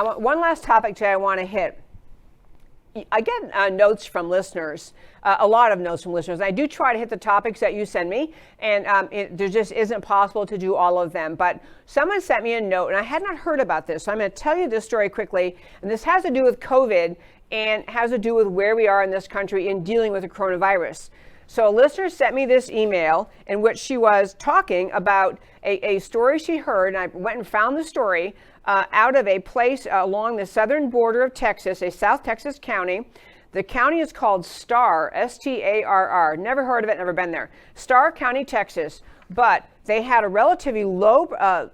One last topic today I want to hit. I get notes from listeners, a lot of notes from listeners. I do try to hit the topics that you send me, and there just isn't possible to do all of them. But someone sent me a note, and I had not heard about this, so I'm going to tell you this story quickly. And this has to do with COVID and has to do with where we are in this country in dealing with the coronavirus. So a listener sent me this email in which she was talking about a story she heard, and I went and found the story out of a place along the southern border of Texas, a South Texas county. The county is called Starr, S-T-A-R-R. Never heard of it, never been there. Starr County, Texas. But they had a relatively low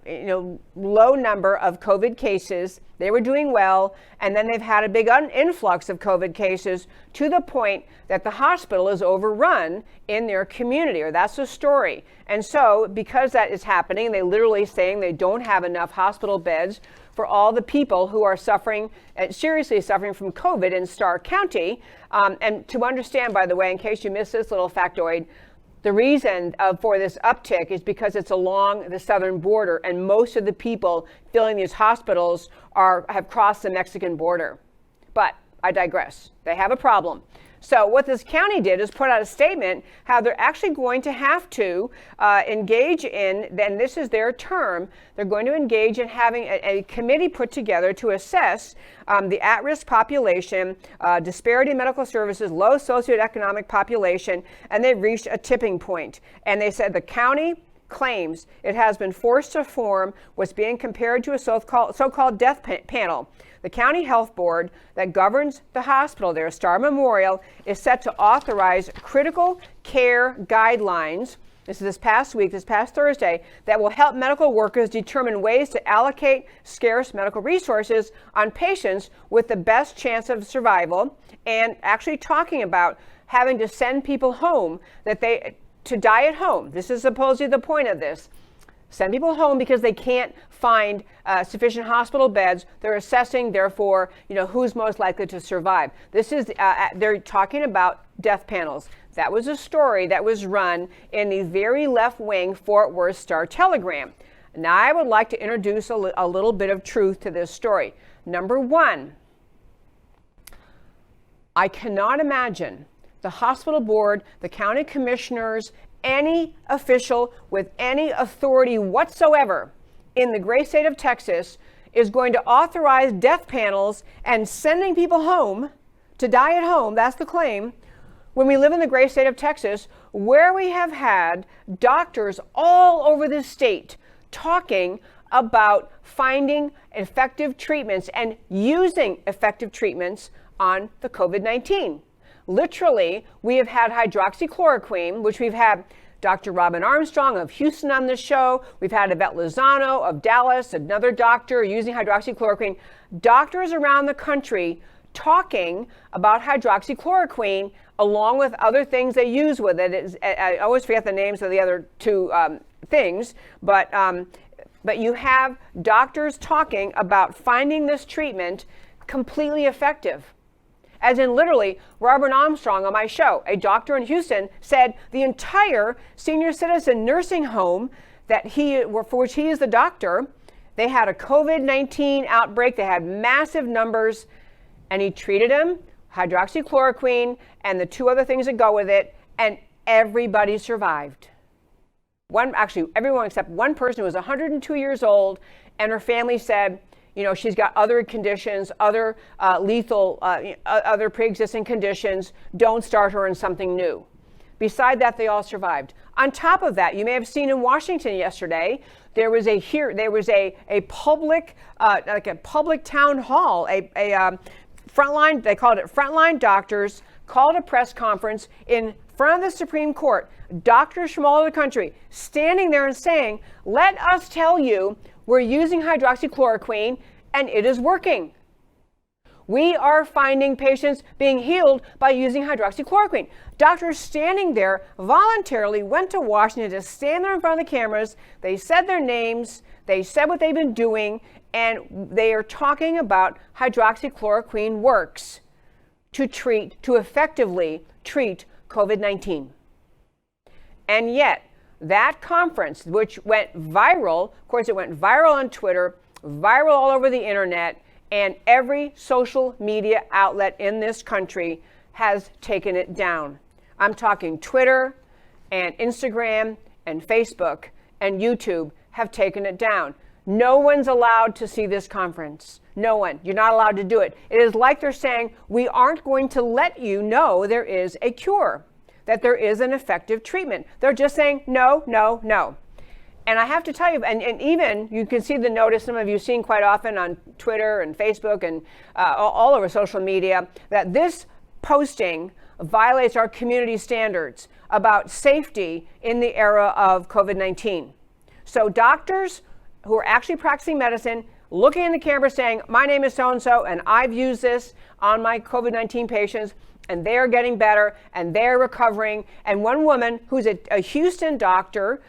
number of COVID cases. They were doing well, and then they've had a big influx of COVID cases to the point that the hospital is overrun in their community, or that's the story. And so, because that is happening, they literally saying they don't have enough hospital beds for all the people who are suffering, seriously suffering from COVID in Starr County. And to understand, by the way, in case you missed this little factoid, the reason for this uptick is because it's along the southern border, and most of the people filling these hospitals have crossed the Mexican border. But I digress. They have a problem. So what this county did is put out a statement how they're actually going to have to engage in, then this is their term, they're going to engage in having a committee put together to assess the at-risk population, disparity in medical services, low socioeconomic population, and they've reached a tipping point. And they said the county claims it has been forced to form what's being compared to a so-called death panel. The county health board that governs the hospital there, Starr Memorial, is set to authorize critical care guidelines. This past Thursday, that will help medical workers determine ways to allocate scarce medical resources on patients with the best chance of survival, and actually talking about having to send people home to die at home. This is supposedly the point of this. Send people home because they can't find sufficient hospital beds. They're assessing, therefore, who's most likely to survive. This is, they're talking about death panels. That was a story that was run in the very left-wing Fort Worth Star-Telegram. Now, I would like to introduce a little bit of truth to this story. Number one, I cannot imagine the hospital board, the county commissioners, any official with any authority whatsoever in the great state of Texas is going to authorize death panels and sending people home to die at home, that's the claim, when we live in the great state of Texas, where we have had doctors all over the state talking about finding effective treatments and using effective treatments on the COVID-19. Literally, we have had hydroxychloroquine, which we've had Dr. Robin Armstrong of Houston on this show. We've had Yvette Lozano of Dallas, another doctor using hydroxychloroquine. Doctors around the country talking about hydroxychloroquine along with other things they use with it. I always forget the names of the other two things, but you have doctors talking about finding this treatment completely effective. As in literally, Robert Armstrong on my show, a doctor in Houston, said the entire senior citizen nursing home for which he is the doctor, they had a COVID-19 outbreak. They had massive numbers, and he treated them, hydroxychloroquine, and the two other things that go with it, and everybody survived. Everyone except one person who was 102 years old, and her family said, she's got other conditions, other lethal, other pre-existing conditions. Don't start her in something new. Beside that, they all survived. On top of that, you may have seen in Washington yesterday, there was a public, like a public town hall, a frontline, they called it frontline doctors, called a press conference in front of the Supreme Court. Doctors from all over the country standing there and saying, let us tell you, we're using hydroxychloroquine, and it is working. We are finding patients being healed by using hydroxychloroquine. Doctors standing there voluntarily went to Washington to stand there in front of the cameras. They said their names. They said what they've been doing, and they are talking about hydroxychloroquine works to effectively treat COVID-19. And yet, that conference, which went viral, of course, it went viral on Twitter, viral all over the internet, and every social media outlet in this country has taken it down. I'm talking Twitter and Instagram and Facebook and YouTube have taken it down. No one's allowed to see this conference. No one. You're not allowed to do it. It is like they're saying, we aren't going to let you know there is a cure, that there is an effective treatment. They're just saying, no, no, no. And I have to tell you, and even you can see the notice, some of you seen quite often on Twitter and Facebook and all over social media, that this posting violates our community standards about safety in the era of COVID-19. So doctors who are actually practicing medicine, looking in the camera saying, my name is so-and-so, and I've used this on my COVID-19 patients, and they're getting better, and they're recovering. And one woman who's a Houston doctor,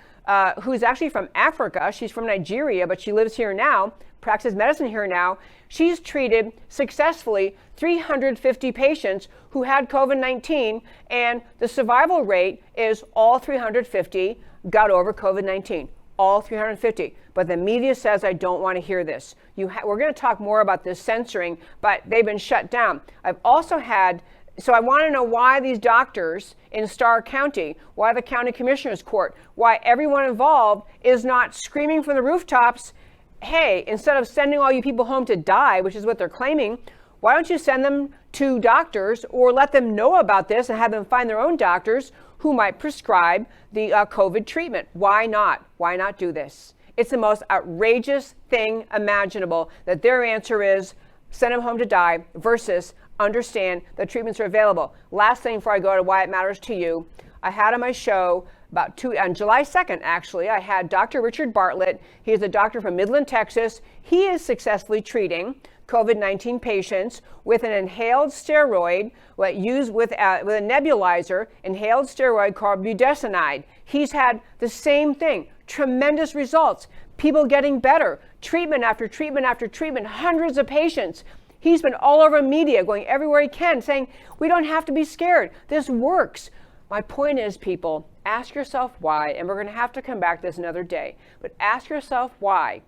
who's actually from Africa, she's from Nigeria, but she lives here now, practices medicine here now, she's treated successfully 350 patients who had COVID-19, and the survival rate is all 350 got over COVID-19. All 350. But the media says, I don't want to hear this. We're going to talk more about this censoring, but they've been shut down. I've also had, so I want to know why these doctors in Starr County, why the county commissioner's court, why everyone involved is not screaming from the rooftops, hey, instead of sending all you people home to die, which is what they're claiming, why don't you send them to doctors or let them know about this and have them find their own doctors who might prescribe the COVID treatment? Why not? Why not do this? It's the most outrageous thing imaginable that their answer is send them home to die versus understand that treatments are available. Last thing before I go to why it matters to you, I had on my show on July 2nd, actually, I had Dr. Richard Bartlett. He is a doctor from Midland, Texas. He is successfully treating COVID-19 patients with an inhaled steroid used with a nebulizer, inhaled steroid called budesonide. He's had the same thing, tremendous results, people getting better, treatment after treatment after treatment, hundreds of patients. He's been all over media, going everywhere he can, saying, we don't have to be scared, this works. My point is, people, ask yourself why, and we're going to have to come back to this another day, but ask yourself why.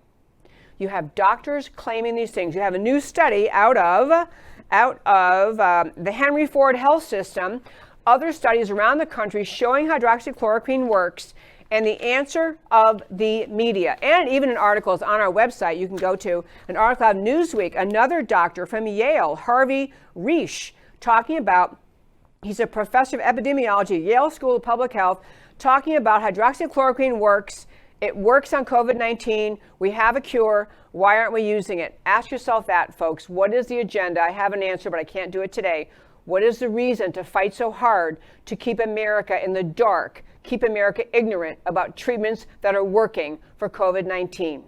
You have doctors claiming these things. You have a new study out of the Henry Ford Health System, other studies around the country showing hydroxychloroquine works, and the answer of the media. And even in articles on our website, you can go to an article out of Newsweek, another doctor from Yale, Harvey Reisch, talking about, he's a professor of epidemiology at Yale School of Public Health, talking about hydroxychloroquine works. It works on COVID-19. We have a cure. Why aren't we using it? Ask yourself that, folks. What is the agenda? I have an answer, but I can't do it today. What is the reason to fight so hard to keep America in the dark, keep America ignorant about treatments that are working for COVID-19?